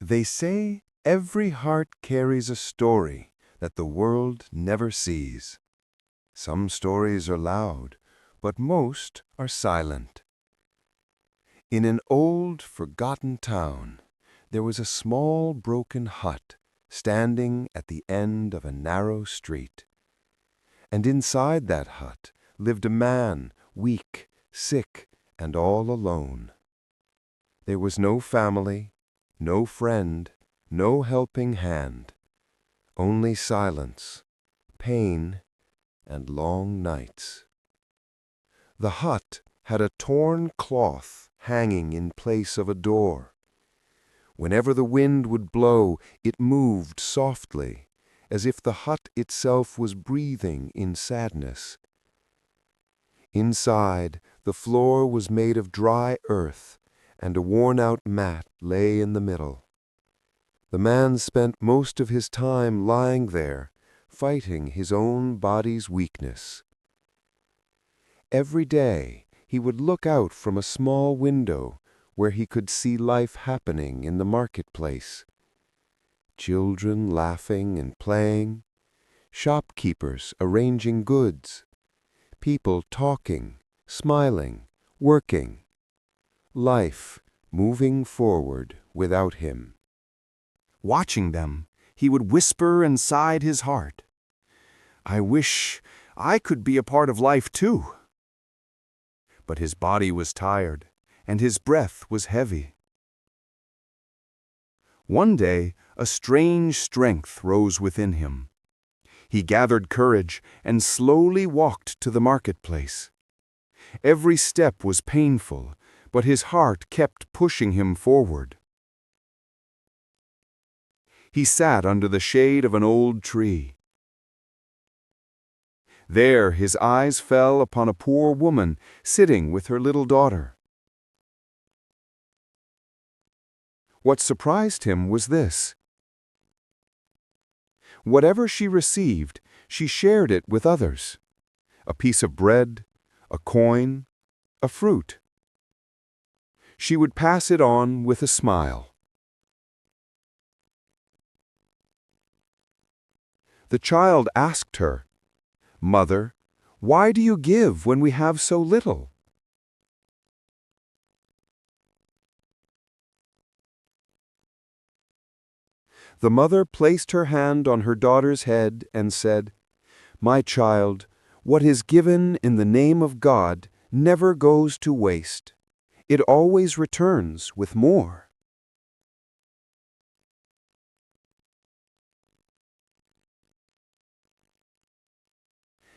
They say every heart carries a story that the world never sees. Some stories are loud, but most are silent. In an old, forgotten town, there was a small, broken hut standing at the end of a narrow street. And inside that hut lived a man, weak, sick, and all alone. There was no family, no friend, no helping hand, only silence, pain, and long nights. The hut had a torn cloth hanging in place of a door. Whenever the wind would blow, it moved softly, as if the hut itself was breathing in sadness. Inside, the floor was made of dry earth, and a worn-out mat lay in the middle. The man spent most of his time lying there, fighting his own body's weakness. Every day, he would look out from a small window where he could see life happening in the marketplace. Children laughing and playing, shopkeepers arranging goods, people talking, smiling, working. Life moving forward without him. Watching them, he would whisper inside his heart, "I wish I could be a part of life too." But his body was tired, and his breath was heavy. One day, a strange strength rose within him. He gathered courage and slowly walked to the marketplace. Every step was painful, but his heart kept pushing him forward. He sat under the shade of an old tree. There his eyes fell upon a poor woman sitting with her little daughter. What surprised him was this. Whatever she received, she shared it with others. A piece of bread, a coin, a fruit. She would pass it on with a smile. The child asked her, "Mother, why do you give when we have so little?" The mother placed her hand on her daughter's head and said, "My child, what is given in the name of God never goes to waste. It always returns with more."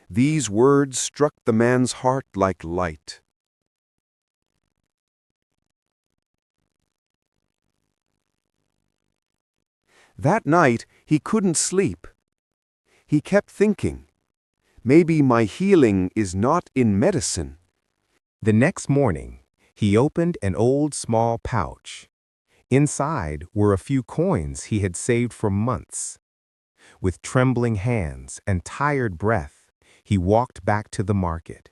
These words struck the man's heart like light. That night, he couldn't sleep. He kept thinking, maybe my healing is not in medicine. The next morning, he opened an old small pouch. Inside were a few coins he had saved for months. With trembling hands and tired breath, he walked back to the market.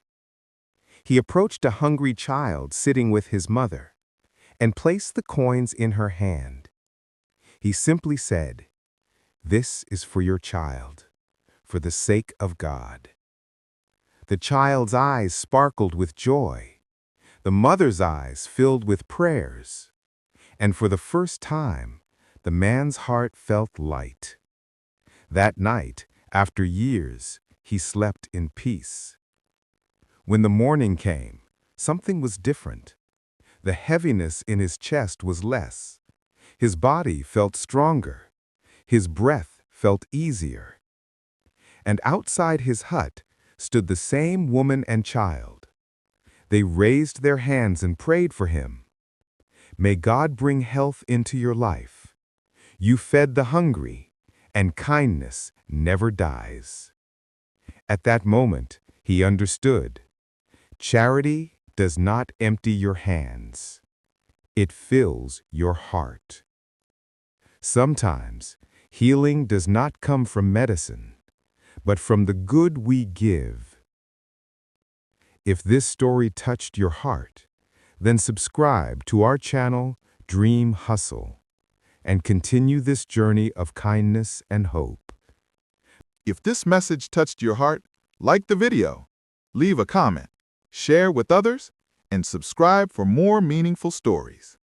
He approached a hungry child sitting with his mother and placed the coins in her hand. He simply said, "This is for your child, for the sake of God." The child's eyes sparkled with joy. The mother's eyes filled with prayers. And for the first time, the man's heart felt light. That night, after years, he slept in peace. When the morning came, something was different. The heaviness in his chest was less. His body felt stronger. His breath felt easier. And outside his hut stood the same woman and child. They raised their hands and prayed for him. May God bring health into your life. You fed the hungry, and kindness never dies. At that moment, he understood. Charity does not empty your hands. It fills your heart. Sometimes, healing does not come from medicine, but from the good we give. If this story touched your heart, then subscribe to our channel, Dream Hustle. and continue this journey of kindness and hope. If this message touched your heart, like the video, leave a comment, share with others, and subscribe for more meaningful stories.